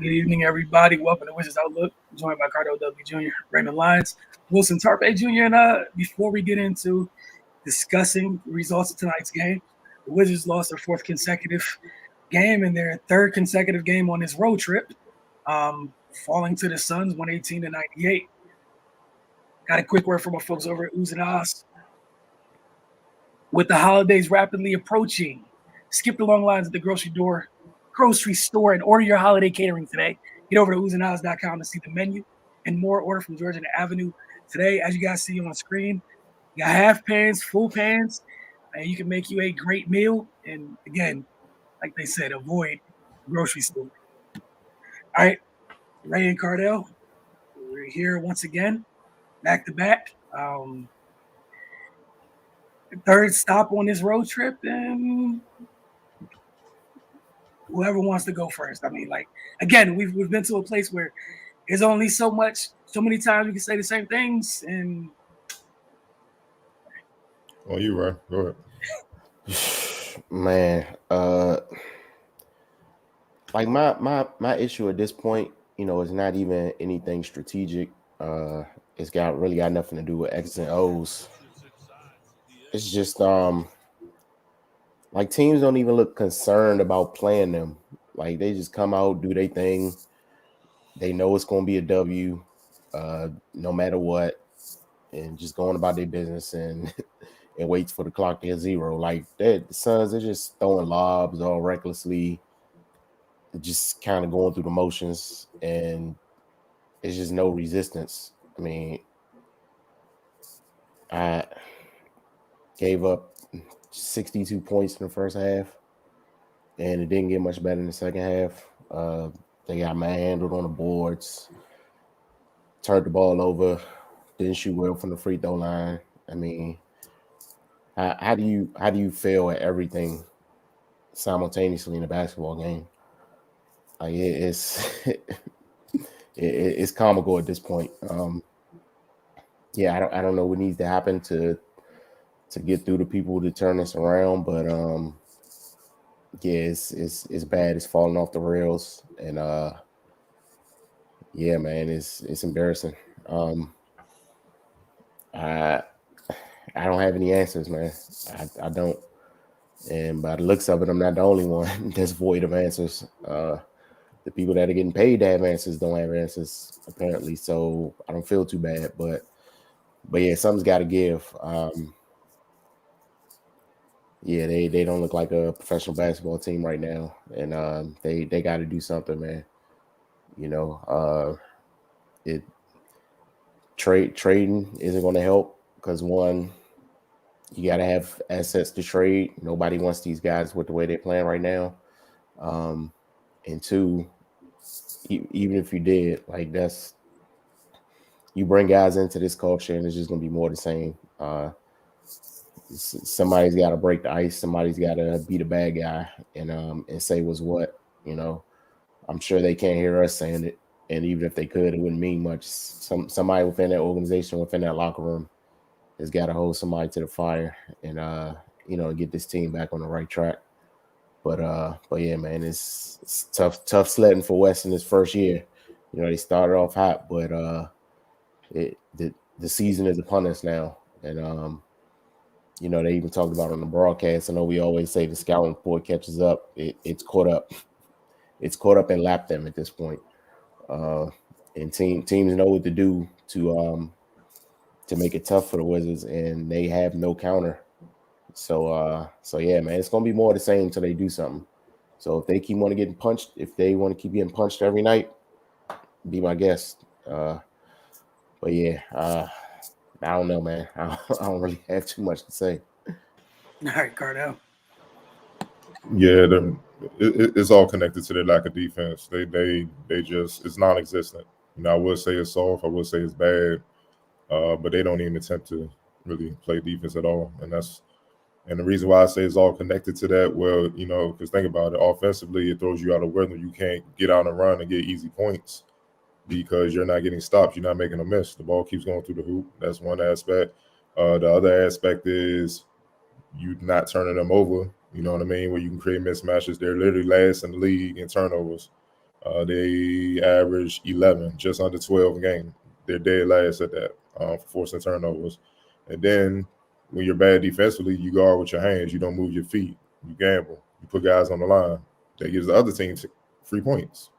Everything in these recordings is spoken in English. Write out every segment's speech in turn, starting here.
Good evening, everybody. Welcome to Wizards Outlook. Joined by Cardo W. Jr., Raymond Lyons, Wilson Tarpe Jr. And before we get into discussing the results of tonight's game, the Wizards lost their fourth consecutive game and their third consecutive game on this road trip, falling to the Suns 118-98. Got a quick word from our folks over at Ooze and Ahs. With the holidays rapidly approaching, skip the long lines at the grocery store and order your holiday catering today. Get over to oozeandahs.com to see the menu and more. Order from Georgia Avenue today. As you guys see on screen, you got half pans, full pans, and you can make you a great meal. And again, like they said, avoid the grocery store. All right, Ray and Cardell, we're here once again, back to back. Third stop on this road trip, and whoever wants to go first. I mean, like, again, we've been to a place where there's only so many times we can say the same things. And well, you right. Go ahead. Man, like my issue at this point, is not even anything strategic. It's really got nothing to do with X's and O's. It's just like teams don't even look concerned about playing them. Like they just come out, do their thing. They know it's going to be a W, no matter what, and just going about their business and waits for the clock to hit zero. Like the Suns, they're just throwing lobs all recklessly, just kind of going through the motions, and it's just no resistance. I mean, I gave up 62 points in the first half, and it didn't get much better in the second half. They got manhandled on the boards, turned the ball over, didn't shoot well from the free throw line. I mean, how do you fail at everything simultaneously in a basketball game? Like it's comical at this point. I don't know what needs to happen to get through the people to turn this around, but it's bad. It's falling off the rails, and man, it's embarrassing. I don't have any answers, man. I don't, and by the looks of it, I'm not the only one that's void of answers. The people that are getting paid to have answers don't have answers, apparently. So I don't feel too bad, but yeah, something's got to give. They don't look like a professional basketball team right now, and they got to do something, man. Trading isn't going to help because one, you got to have assets to trade. Nobody wants these guys with the way they're playing right now, and two, even if you did, like you bring guys into this culture and it's just going to be more the same. Somebody's got to break the ice. Somebody's got to be the bad guy and say what's what. I'm sure they can't hear us saying it, and even if they could, it wouldn't mean much. Somebody within that organization, within that locker room, has got to hold somebody to the fire and get this team back on the right track. But yeah, man, it's tough sledding for West in his first year. They started off hot, but the season is upon us now, and they even talked about on the broadcast. I know we always say the scouting report catches up. It's caught up. It's caught up and lapped them at this point. And teams know what to do to make it tough for the Wizards, and they have no counter. So yeah, man, it's gonna be more of the same until they do something. So if they keep want to getting punched, if they want to keep getting punched every night, be my guest. But yeah, I don't know, man. I don't really have too much to say. All right, Cardell. Yeah, it's all connected to their lack of defense. They just, it's non-existent. I would say it's soft. I would say it's bad, but they don't even attempt to really play defense at all. And the reason why I say it's all connected to that, well, because think about it, offensively, it throws you out of rhythm. You can't get out and run and get easy points because you're not getting stops. You're not making a miss. The ball keeps going through the hoop. That's one aspect. The other aspect is you not turning them over. You know what I mean? Where you can create mismatches. They're literally last in the league in turnovers. They average 11, just under 12 a game. They're dead last at that for forcing turnovers. And then when you're bad defensively, you guard with your hands. You don't move your feet. You gamble. You put guys on the line. That gives the other team free points.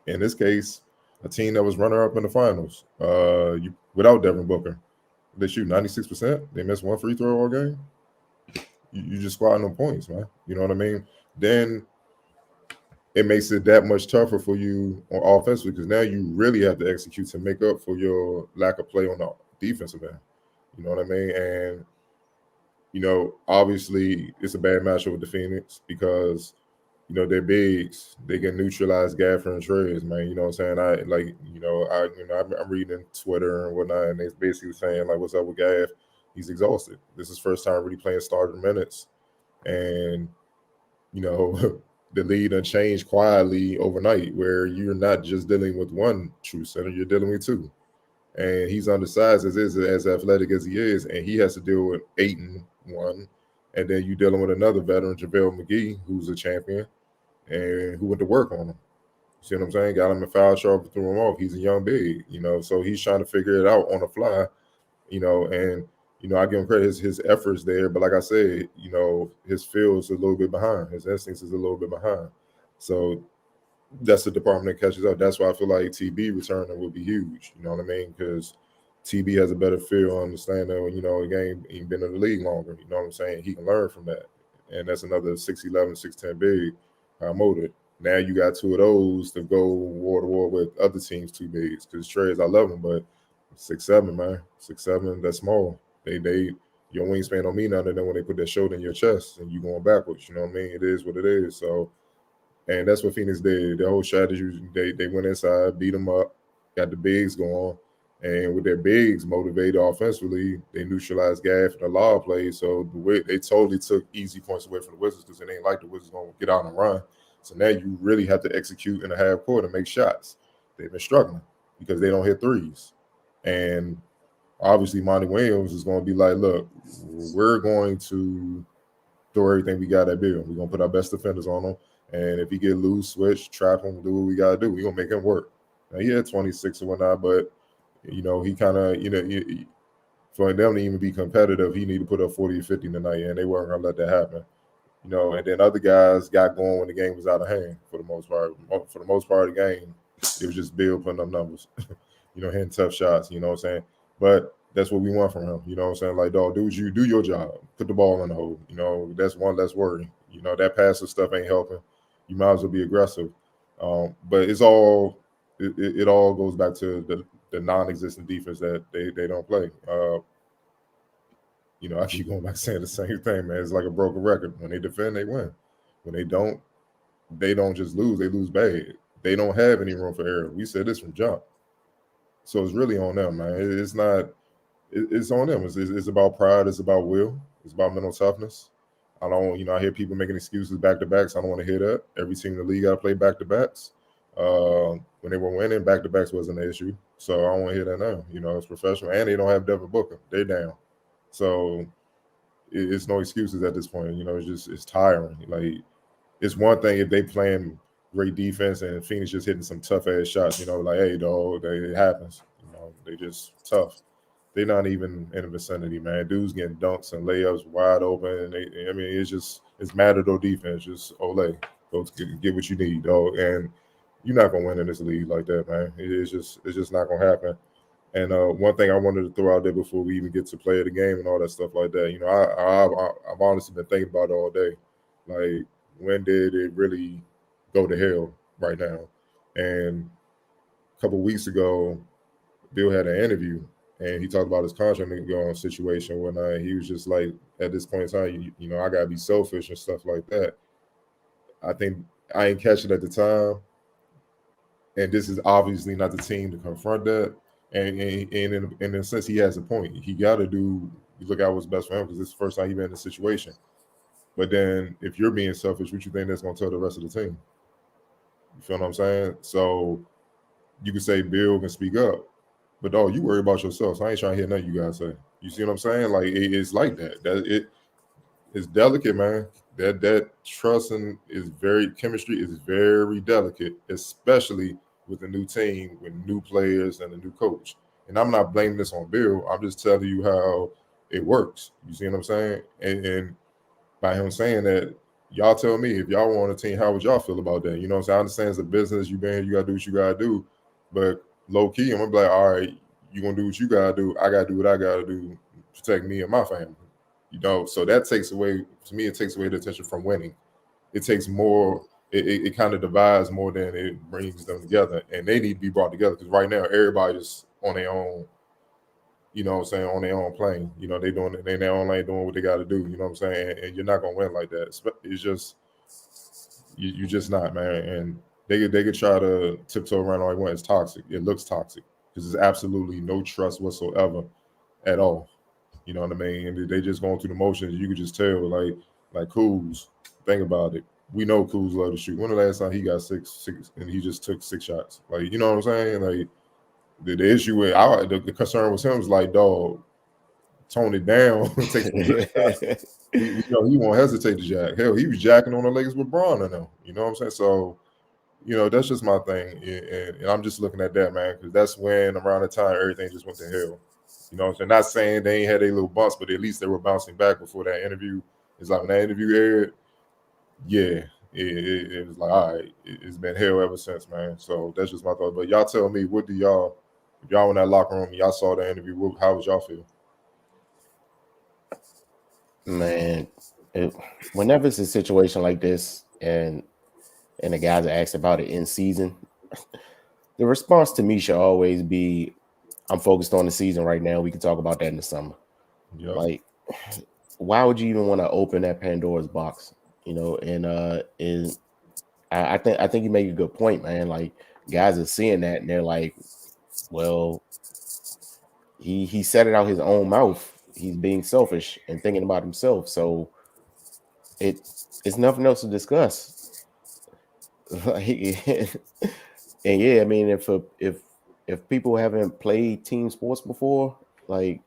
In this case, a team that was runner-up in the finals, without Devin Booker, they shoot 96%. They miss one free throw all game. You just squatting them points, man. You know what I mean? Then it makes it that much tougher for you on offensively because now you really have to execute to make up for your lack of play on the defensive end. You know what I mean? And, obviously it's a bad matchup with the Phoenix because, they're bigs. They can neutralize Gafford and Trez, man. You know what I'm saying? I'm reading Twitter and whatnot, and they're basically saying, like, what's up with Gaff? He's exhausted. This is his first time really playing starter minutes. And, the lead done changed quietly overnight where you're not just dealing with one true center, you're dealing with two. And he's undersized as athletic as he is, and he has to deal with Ayton, one. And then you're dealing with another veteran, JaVale McGee, who's a champion and who went to work on him. See what I'm saying? Got him in foul trouble, threw him off. He's a young big, so he's trying to figure it out on the fly, and I give him credit his efforts there, but like I said, his feel is a little bit behind. His instincts is a little bit behind. So that's the department that catches up. That's why I feel like TB returning will be huge. You know what I mean? Because TB has a better feel, understanding, the game ain't been in the league longer. You know what I'm saying? He can learn from that. And that's another 6'11", 6'10" big motor. Now you got two of those to go war to war with other teams, two bigs. Because Trez, I love him, but 6'7", man. 6'7", that's small. Your wingspan don't mean nothing. Then when they put that shoulder in your chest and you going backwards, you know what I mean? It is what it is. So, and that's what Phoenix did. Their whole strategy, they went inside, beat them up, got the bigs going, and with their bigs motivated offensively, they neutralized Gaff and the law play. So they totally took easy points away from the Wizards because it ain't like the Wizards gonna get out and run. So now you really have to execute in the half court and make shots. They've been struggling because they don't hit threes, and obviously Monty Williams is going to be like, look, we're going to throw everything we got at Bill. We're going to put our best defenders on him. And if he get loose, switch, trap him, do what we got to do. We're going to make him work. Now, he had 26 and whatnot, but, he kind of, for them to even be competitive, he need to put up 40 or 50 tonight, and they weren't going to let that happen. And then other guys got going when the game was out of hand for the most part. For the most part of the game, it was just Bill putting up numbers, hitting tough shots, you know what I'm saying? But that's what we want from him. You know what I'm saying? Like, dog, do your job. Put the ball in the hole. That's one less worry. That passive stuff ain't helping. You might as well be aggressive. But it all goes back to the non-existent defense that they don't play. I keep going back saying the same thing, man. It's like a broken record. When they defend, they win. When they don't just lose. They lose bad. They don't have any room for error. We said this from jump. So it's really on them, man. It's not. It's on them. It's about pride. It's about will. It's about mental toughness. I don't. I hear people making excuses back to backs. I don't want to hear that. Every team in the league got to play back to backs. When they were winning, back to backs wasn't an issue. So I don't want to hear that now. It's professional, and they don't have Devin Booker. They're down. So it's no excuses at this point. It's tiring. Like, it's one thing if they playing great defense and Phoenix just hitting some tough ass shots. Like, hey, dog, it happens. They just tough. They're not even in the vicinity, man. Dudes getting dunks and layups wide open. And it's Matador defense. Just Olay, go get what you need, dog. And you're not gonna win in this league like that, man. It's just not gonna happen. And one thing I wanted to throw out there before we even get to play of the game and all that stuff like that, I've honestly been thinking about it all day. Like, when did it really go to hell right now? And a couple weeks ago, Bill had an interview, and he talked about his contract situation when he was just like, at this point in time, I gotta be selfish and stuff like that. I think I ain't catch it at the time, and this is obviously not the team to confront that. And in a sense, he has a point. He got to look out what's best for him because it's the first time he's been in this situation. But then, if you're being selfish, what you think that's going to tell the rest of the team? You feel what I'm saying? So you can say Bill can speak up, but dog, you worry about yourself. So I ain't trying to hear nothing you guys say. You see what I'm saying? Like, it's like that. It's delicate, man. that trusting is chemistry is very delicate, especially with a new team, with new players and a new coach. And I'm not blaming this on Bill. I'm just telling you how it works. You see what I'm saying? And by him saying that, y'all tell me if y'all were on a team, how would y'all feel about that? You know what I'm saying? I understand it's a business, you been here, you gotta do what you gotta do. But low key, I'm gonna be like, all right, you gonna do what you gotta do, I gotta do what I gotta do to protect me and my family. You know, so that takes away, to me, it takes away the attention from winning. It takes more, it kind of divides more than it brings them together. And they need to be brought together because right now everybody's on their own, you know what I'm saying, on their own plane. You know, they in their own lane doing what they got to do. You know what I'm saying? And you're not gonna win like that. It's just you just not, man. And they could try to tiptoe around all they want. It's toxic. It looks toxic because there's absolutely no trust whatsoever at all. You know what I mean? And they just going through the motions. You could just tell, like Kuz. Think about it. We know Kuz love to shoot. When the last time he got six, and he just took 6 shots? Like, you know what I'm saying? Like the issue with the concern with him was like, dog, tone it down. Take some shots. You know, he won't hesitate to jack. Hell, he was jacking on the Lakers with Braun and them. You know what I'm saying? So, you know, that's just my thing. And I'm just looking at that, man, because that's when around the time everything just went to hell. You know what I'm saying? Not saying they ain't had their little bumps, but at least they were bouncing back before that interview. It's like when that interview aired, yeah, it was like, all right, it's been hell ever since, man. So that's just my thought. But y'all tell me, what do y'all, if y'all in that locker room, y'all saw the interview, how would y'all feel? Man, whenever it's a situation like this and the guys are asked about it in season, the response to me should always be, I'm focused on the season right now. We can talk about that in the summer. Yep. Like, why would you even want to open that Pandora's box? You know, and I think you make a good point, man. Like, guys are seeing that and they're like, well, he said it out his own mouth. He's being selfish and thinking about himself. So it's nothing else to discuss. And yeah, I mean, if people haven't played team sports before, like,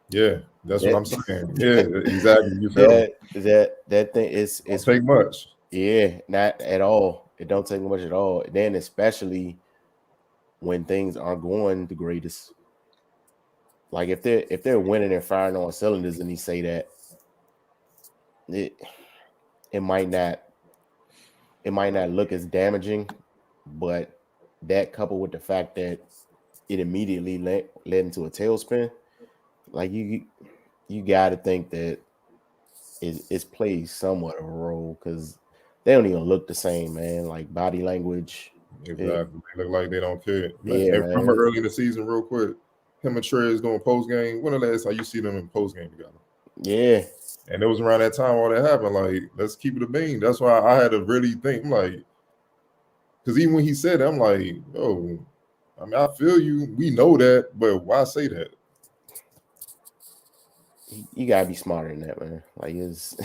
yeah, that's what I'm saying. Yeah, exactly. You feel that thing is don't take much. Yeah, not at all. It don't take much at all. Then especially when things aren't going the greatest. Like if they're winning and firing on cylinders, and he say that, it might not look as damaging, but that coupled with the fact that it immediately led into a tailspin, like you got to think that it's plays somewhat of a role because they don't even look the same, man. Like body language. Exactly. They look like they don't care. Yeah, and remember early in the season, real quick, him and Trey is doing post game. When the last time you see them in post game together? Yeah. And it was around that time all that happened. Like, let's keep it a bean. That's why I had to really think. I'm like, because even when he said it, I'm like, oh, I mean, I feel you. We know that, but why say that? You gotta be smarter than that, man. Like, it's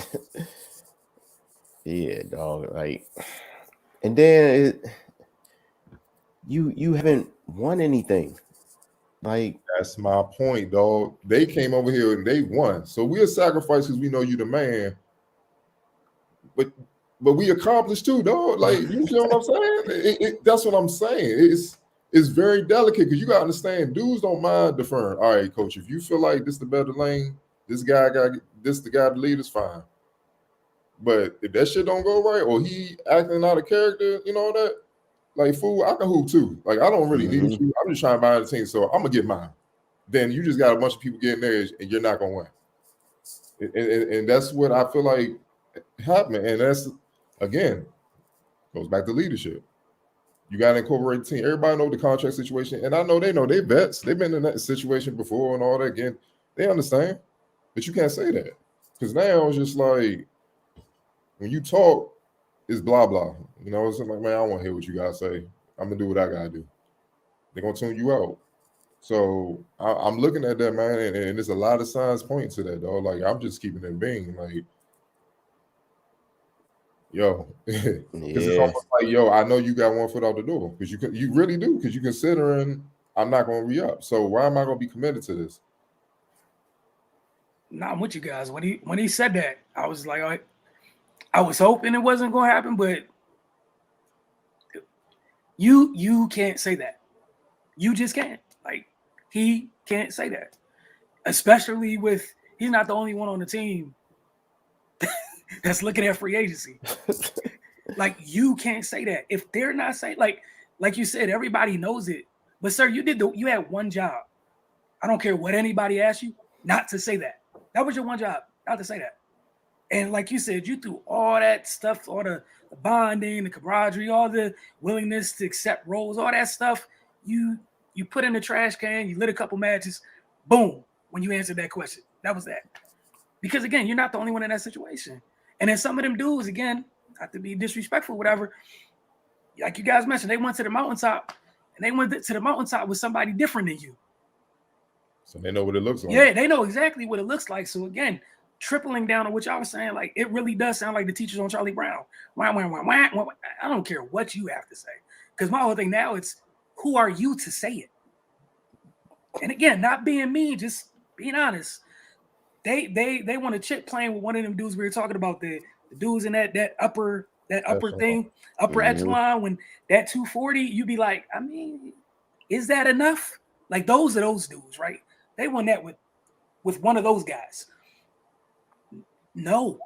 yeah, dog. Like, and then you haven't won anything. Like, that's my point, dog. They came over here and they won, so we'll sacrifice because we know you the man. But we accomplished too, dog. Like, you know what I'm saying? That's what I'm saying. It's very delicate because you gotta understand, dudes don't mind deferring. All right, coach, if you feel like this is the better lane, this guy got this the guy to lead is fine. But if that shit don't go right or he acting out of character, you know that, like, fool, I can hoop too. Like, I don't really need you. I'm just trying to buy the team, so I'm gonna get mine. Then you just got a bunch of people getting theirs, and you're not gonna win. And that's what I feel like happened. And that's, again, goes back to leadership. You got to incorporate the team. Everybody know the contract situation, and I know they vets. They've been in that situation before and all that. Again, they understand, but you can't say that because now it's just like when you talk, it's blah blah. You know, it's like, man, I don't want to hear what you guys say. I'm gonna do what I gotta do. They're gonna tune you out. So I'm looking at that, man, and there's a lot of signs pointing to that, though. Like, I'm just keeping it being like, yo, because it's almost like, yo, I know you got one foot out the door because you really do because you're considering I'm not going to re-up. So why am I going to be committed to this? No, I'm with you guys. When he said that, I was like, all right, I was hoping it wasn't going to happen, but you can't say that. You just can't. Like, he can't say that, especially with he's not the only one on the team that's looking at free agency. Like, you can't say that if they're not saying like you said, everybody knows it. But sir, you had one job. I don't care what anybody asks you, not to say that. That was your one job, not to say that. And like you said, you threw all that stuff, all the bonding, the camaraderie, all the willingness to accept roles, all that stuff. You put in the trash can, you lit a couple matches, boom, when you answered that question. That was that. Because again, you're not the only one in that situation. And then some of them dudes, again, not to be disrespectful, whatever, like you guys mentioned, they went to the mountaintop, and they went to the mountaintop with somebody different than you. So they know what it looks like. Yeah, they know exactly what it looks like. So again, tripling down on what y'all was saying, like, it really does sound like the teachers on Charlie Brown. Wah, wah, wah, wah, wah. I don't care what you have to say. Because my whole thing now, it's who are you to say it? And again, not being mean, just being honest. They want a chick playing with one of them dudes we were talking about, the dudes in that upper thing, upper echelon. When that 240, you be like, I mean, is that enough? Like, those are those dudes, right? They won that with one of those guys. No.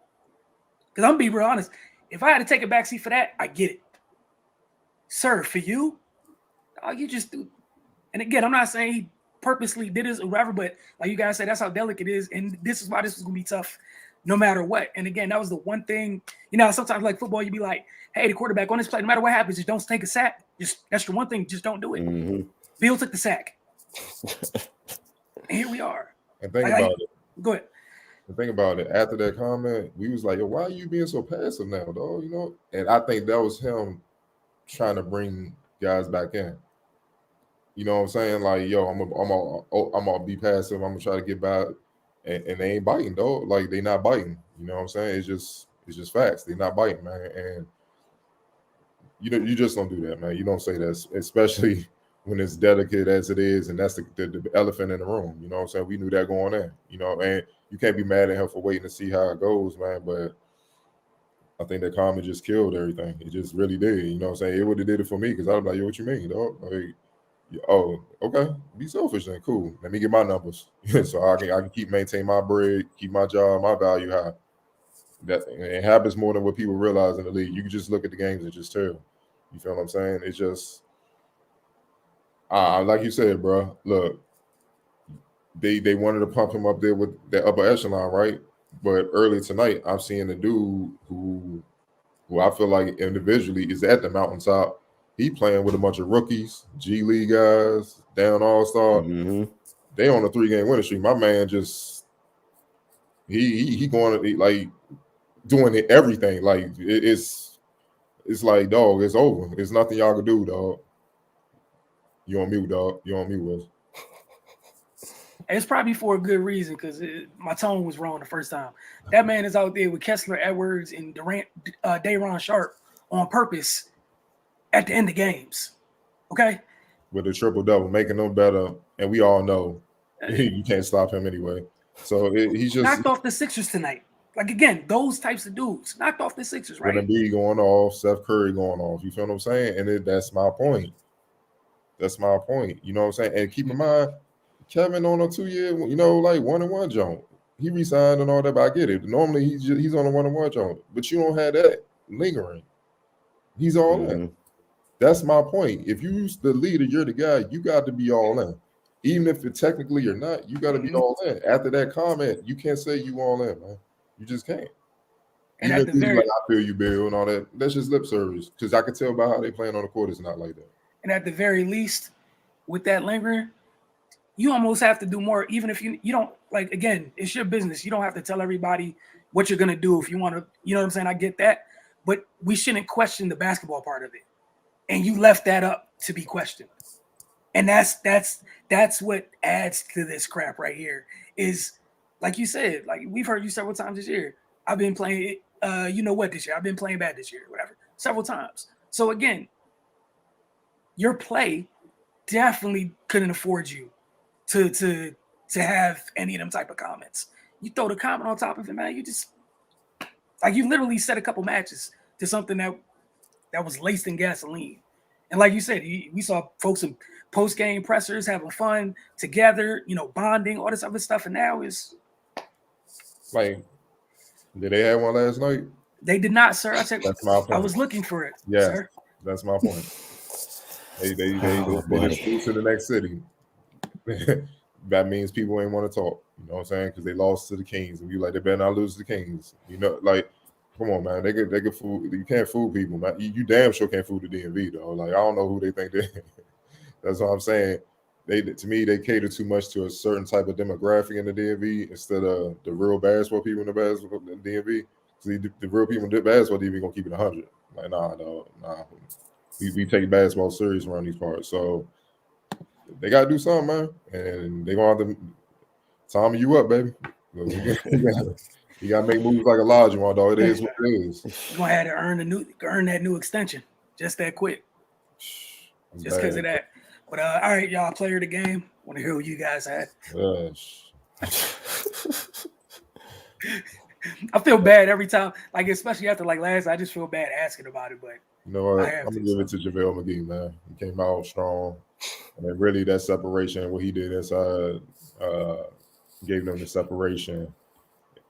Because I'm going to be real honest. If I had to take a backseat for that, I get it. Sir, for you, you just do. And again, I'm not saying he purposely did this or whatever, but like you guys said, that's how delicate it is. And this is why this was going to be tough no matter what. And again, that was the one thing, sometimes like football, you'd be like, hey, the quarterback on this play, no matter what happens, just don't take a sack. That's the one thing, just don't do it. Mm-hmm. Bill took the sack. And here we are. And think about it. Go ahead. The thing about it, after that comment, we was like, yo, why are you being so passive now, dog? And I think that was him trying to bring guys back in. You know what I'm saying? Like, yo, I'm gonna be passive. I'm gonna try to get back, and they ain't biting, dog. Like, they not biting. You know what I'm saying? It's just facts. They not biting, man. And you just don't do that, man. You don't say that, especially when it's delicate as it is, and that's the elephant in the room. You know what I'm saying? We knew that going in. And you can't be mad at him for waiting to see how it goes, man. But I think that comment just killed everything. It just really did. You know what I'm saying? It would have did it for me, because I was like, yo, what you mean, dog? Like, oh, okay. Be selfish then. Cool. Let me get my numbers so I can maintain my bread, keep my job, my value high. That it happens more than what people realize in the league. You can just look at the games and just tell. You feel what I'm saying? It's just, like you said, bro. Look, they wanted to pump him up there with that upper echelon, right? But early tonight, I'm seeing a dude who I feel like individually is at the mountaintop. He playing with a bunch of rookies, G League guys, down all-star. Mm-hmm. They on a 3-game winning streak. My man just he going to like doing everything. Like it's like, dog, it's over. There's nothing y'all can do, dog. You on mute, dog. You on mute, Wes. It's probably for a good reason, because my tone was wrong the first time. That man is out there with Kessler Edwards and Day'Ron Sharp on purpose at the end of games. Okay? With a triple-double, making them better. And we all know you can't stop him anyway. So he's just knocked off the Sixers tonight. Like, again, those types of dudes knocked off the Sixers, right? With Embiid going off, Steph Curry going off. You feel what I'm saying? And that's my point. That's my point. You know what I'm saying? And keep in mind, Kevin on a 2-year, like 1-1 joint. He resigned and all that, but I get it. Normally he's on a 1-1 joint, but you don't have that lingering. He's all in. That's my point. If you're the leader, you're the guy, you got to be all in. Even if it technically you're not, you got to be all in. After that comment, you can't say you all in, man. You just can't. And even if he's like, I feel you, Bill, and all that, that's just lip service. Because I can tell by how they playing on the court, it's not like that. And at the very least, with that lingering, you almost have to do more, even if you don't, like, again, it's your business. You don't have to tell everybody what you're going to do if you want to, you know what I'm saying? I get that. But we shouldn't question the basketball part of it. And you left that up to be questioned. And that's what adds to this crap right here is, like you said, like we've heard you several times this year. I've been playing, this year. I've been playing bad this year, whatever, several times. So again, your play definitely couldn't afford you to have any of them type of comments. You throw the comment on top of it, man, Like you literally set a couple matches to something that was laced in gasoline. And like you said, we saw folks in post-game pressers having fun together, bonding, all this other stuff. And now is like, did they have one last night? They did not, sir. I said That's my point. I was looking for it. Yes, sir. That's my point. They just flew to the next city. That means people ain't want to talk. You know what I'm saying? Because they lost to the Kings, and you like they better not lose to the Kings. Like, come on, man. They could fool. You can't fool people, man. You damn sure can't fool the DMV though. Like, I don't know who they think they. That's what I'm saying. To me, they cater too much to a certain type of demographic in the DMV instead of the real basketball people in the DMV. See, the real people in the basketball DMV gonna keep it 100. Like, nah. We take basketball serious around these parts, so they gotta do something, man. And they gonna have to time you up, baby. You gotta make moves like Elijah, my dog. It is what it is. You're gonna have to earn that new extension just that quick. Just because of that. But all right, y'all, player of the game. Want to hear what you guys had? I feel bad every time, like especially after like last. I just feel bad asking about it, but you know what? I'm gonna give it to JaVale McGee, man. He came out strong, and really that separation, what he did inside, gave them the separation,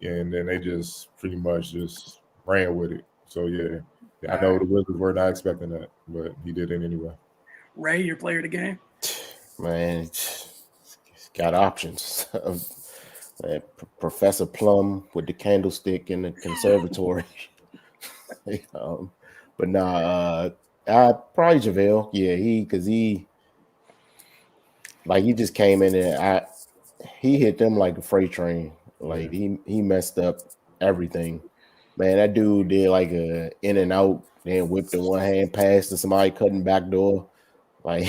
and then they just pretty much just ran with it. So yeah, I know the Wizards were not expecting that, but he did it anyway. Ray, your player of the game? Man, got options. Professor Plum with the candlestick in the conservatory. But nah, probably JaVale. Yeah, he just came in and he hit them like a freight train. Like he messed up everything. Man, that dude did like a in and out, then whipped in one hand pass to somebody cutting back door. Like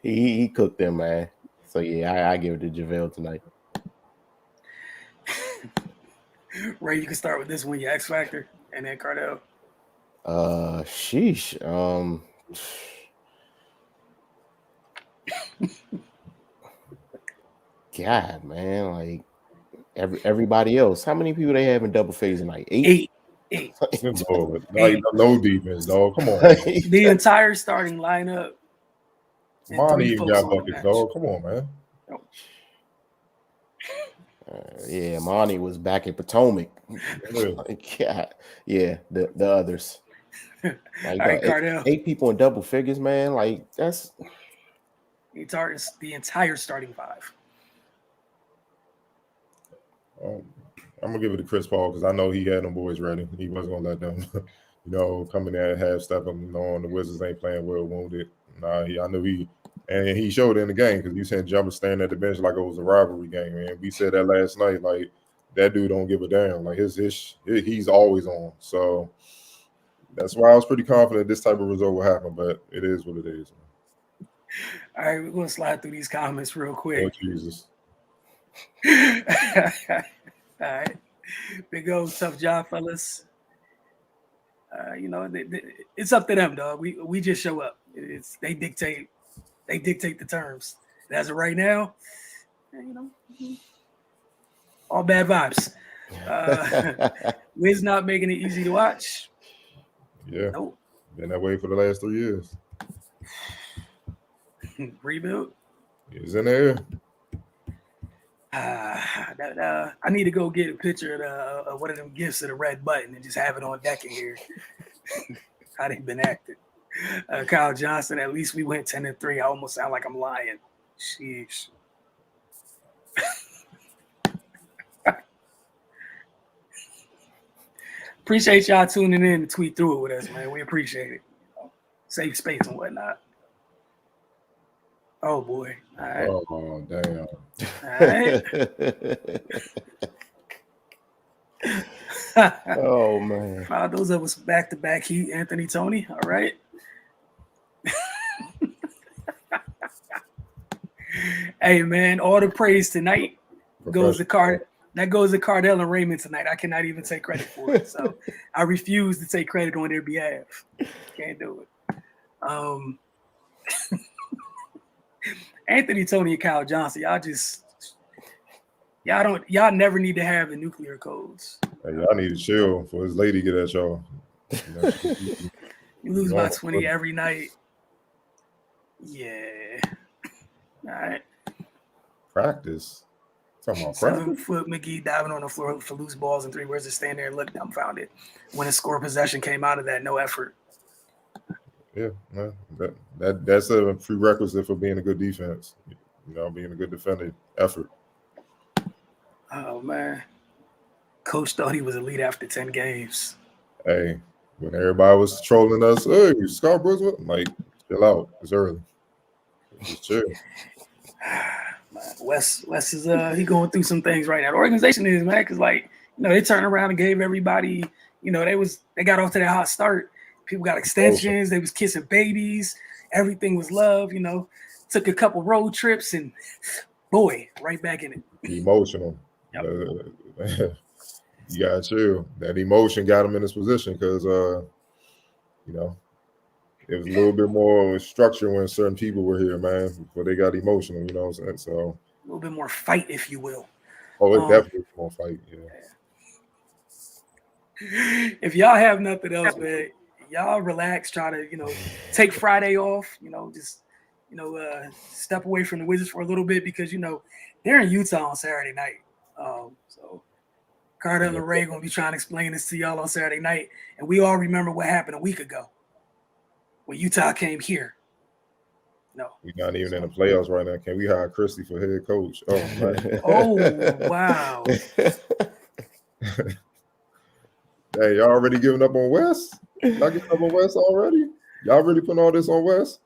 he cooked them, man. So yeah, I give it to JaVale tonight. Ray, you can start with this one, your X Factor, and then Cardell. Sheesh. God, man, like everybody else. How many people they have in double phase tonight? Eight. Like no defense, dog. Come on. The entire starting lineup. Monty even got buckets, dog. Come on, man. Yeah, Monty was back in Potomac. Like, yeah, the others. Like, right, eight people in double figures, man. Like that's the entire starting five. I'm gonna give it to Chris Paul because I know he had them boys ready. He wasn't gonna let them, coming in at half step and knowing the Wizards ain't playing well, wounded. Nah, I knew he showed it in the game because he sent Jumper standing at the bench like it was a rivalry game. And we said that last night, like that dude don't give a damn. Like he's always on. So that's why I was pretty confident this type of result will happen. But it is what it is. All right, we're gonna slide through these comments real quick. Oh Jesus. All right, big old tough job, fellas. It's up to them, dog. We just show up. They dictate the terms. And as of right now, all bad vibes. Wiz not making it easy to watch. Yeah, nope. Been that way for the last 3 years. Rebuild. It's in there. I need to go get a picture of one of them gifts of the red button and just have it on deck in here. How they've been acting. Kyle Johnson, at least we went 10-3. I almost sound like I'm lying. Sheesh. Appreciate y'all tuning in and tweet through it with us, man. We appreciate it. Save space and whatnot. Oh boy. All right. Oh damn. All right. Oh man. Those of us back-to-back Heat, Anthony Tony. All right. Hey man, all the praise tonight goes to Cardell and Raymond tonight. I cannot even take credit for it. So I refuse to take credit on their behalf. Can't do it. Anthony Tony and Kyle Johnson, y'all just Y'all never need to have the nuclear codes. Hey, y'all need to chill for his lady get at y'all. You lose by 20 every night. Yeah. All right. Practice. Talking about 7-foot McGee diving on the floor for loose balls and 3 words to stand there and look dumbfounded. When a score possession came out of that, no effort. Yeah, man. That's a prerequisite for being a good defense. Being a good defender. Effort. Oh man. Coach thought he was elite after 10 games. Hey, when everybody was trolling us, hey, Scott Brooks, like, chill out. It's early. Just chill. Wes is he going through some things right now. The organization is, man, because they turned around and gave everybody, they got off to that hot start. People got extensions, they was kissing babies, everything was love, took a couple road trips and boy, right back in it. Emotional. Yep. You gotta chill. That emotion got him in this position because it was a little bit more structure when certain people were here, man, before they got emotional, you know what I'm saying? So a little bit more fight, if you will. Oh, it definitely more fight, yeah. If y'all have nothing else, man, y'all relax, try to, take Friday off, just step away from the Wizards for a little bit because they're in Utah on Saturday night. So Carter and LeRae gonna be trying to explain this to y'all on Saturday night, and we all remember what happened a week ago when Utah came here. No, we're not even in the playoffs right now. Can we hire Christie for head coach? Oh, man. Oh wow. Hey, y'all already giving up on West? Y'all giving up on West already? Y'all really putting all this on West?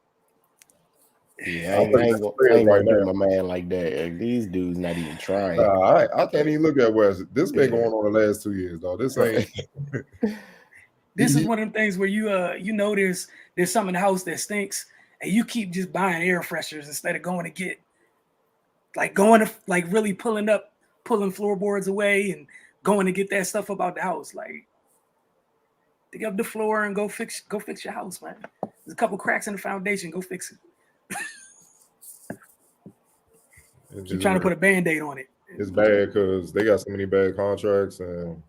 Yeah, I ain't gonna do my man like that. These dudes not even trying. I can't even look at West. This been going on the last 2 years, though. This ain't. This is one of them things where there's something in the house that stinks, and you keep just buying air fresheners instead of going to really pulling floorboards away and going to get that stuff up out the house. Like, dig up the floor and go fix your house, man. There's a couple cracks in the foundation. Go fix it. Keep trying to put a Band-Aid on it. It's bad because they got so many bad contracts and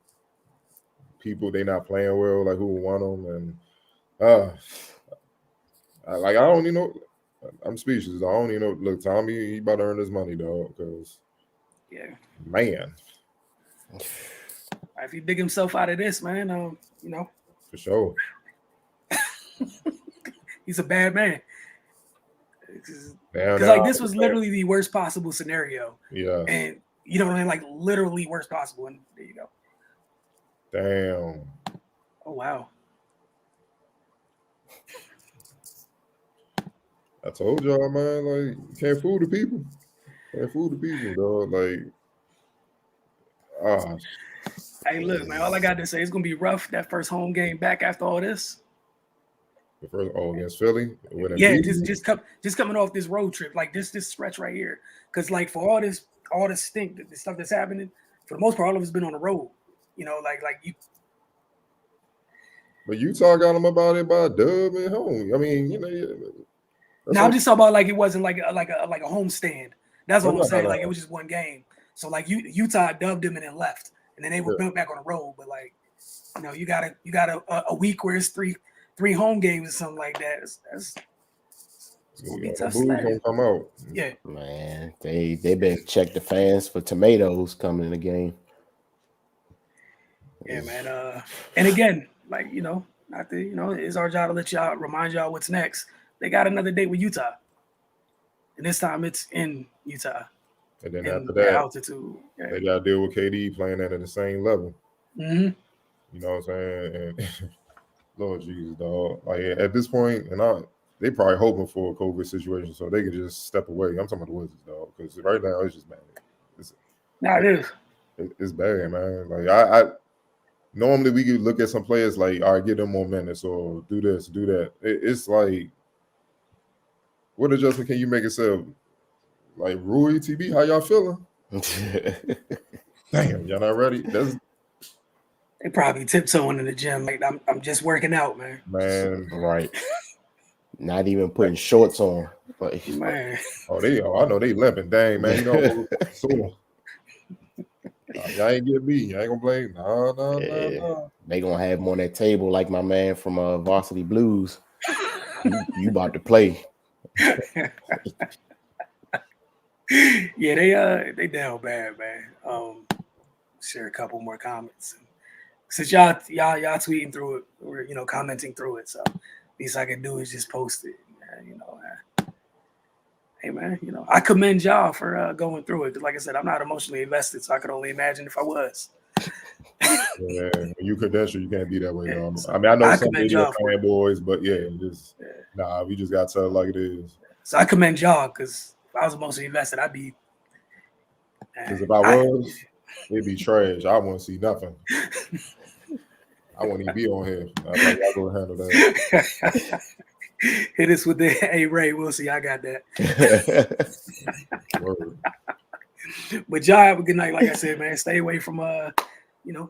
people they not playing well, like who would want them, and I don't even know. I'm speechless. I don't even know. Look, Tommy, he about to earn his money, dog. Because man, if he dig himself out of this, man, for sure, he's a bad man. Because this was literally the worst possible scenario. Yeah. And literally worst possible. And there you go. Damn. Oh wow. I told y'all, man, like, you can't fool the people. Dog. Like, Hey, look, man, all I got to say, it's gonna be rough that first home game back after all this. The first against Philly? Yeah, just coming off this road trip, like this stretch right here. Because for all this stink, the stuff that's happening, for the most part, all of it's been on the road. You. But Utah got them about it by a dub at home. I mean, I'm just talking about it wasn't like a home stand. That's what I'm saying. It was just one game. So Utah dubbed them and then left, and then they were back on the road. But you got a week where it's three home games or something like that. It's gonna be tough. Gonna come out. Yeah, man. They better check the fans for tomatoes coming in the game. Yeah, man. And again, it's our job to remind y'all what's next. They got another date with Utah, and this time it's in Utah. And then after that, altitude. Yeah. They got to deal with KD playing that at the same level. Mm-hmm. You know what I'm saying? And Lord Jesus, dog. At this point, they probably hoping for a COVID situation so they can just step away. I'm talking about the Wizards, dog, because right now it's just bad. It is. It's bad, man. I normally we could look at some players all right, give them more minutes or do this, do that. It's like, what adjustment can you make yourself? Like Rui, TB, how y'all feeling? Damn, y'all not ready? They probably tiptoeing in the gym. I'm just working out, man. Man, right. Not even putting shorts on. Man. I know they limping. Dang, man. Y'all ain't get me. Y'all ain't gonna blame. No. They gonna have him on that table like my man from Varsity Blues. You about to play. Yeah, they down bad, man. Share a couple more comments. Since y'all tweeting through it or commenting through it, so least I can do is just post it. Hey man, I commend y'all for going through it. Because like I said, I'm not emotionally invested, so I could only imagine if I was. Yeah, when you credential, you can't be that way, though. I mean, I know some media fanboys, but we just got to tell it like it is. So I commend y'all because if I was emotionally invested, I'd be. Because if I was, it'd be trash. I wouldn't see nothing. I wouldn't even be on here. I'd go handle that. Hit us with the hey Ray, we'll see. I got that. But y'all have a good night. Like I said, man, stay away from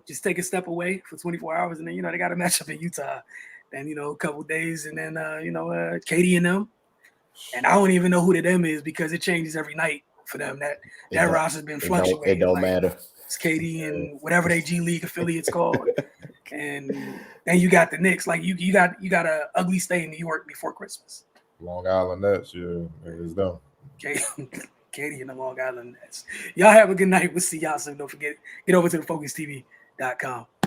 just take a step away for 24 hours, and then they got a matchup in Utah. Then a couple days, and then Katie and them. And I don't even know who the them is because it changes every night for them. That roster's been fluctuating. It don't matter. It's Katie and whatever they G League affiliates called. And then you got the Knicks. Like you got a ugly stay in New York before Christmas. Long Island Nets, it's them. Katie and the Long Island Nets. Y'all have a good night. We'll see y'all soon. Don't forget, get over to thefocustv.com.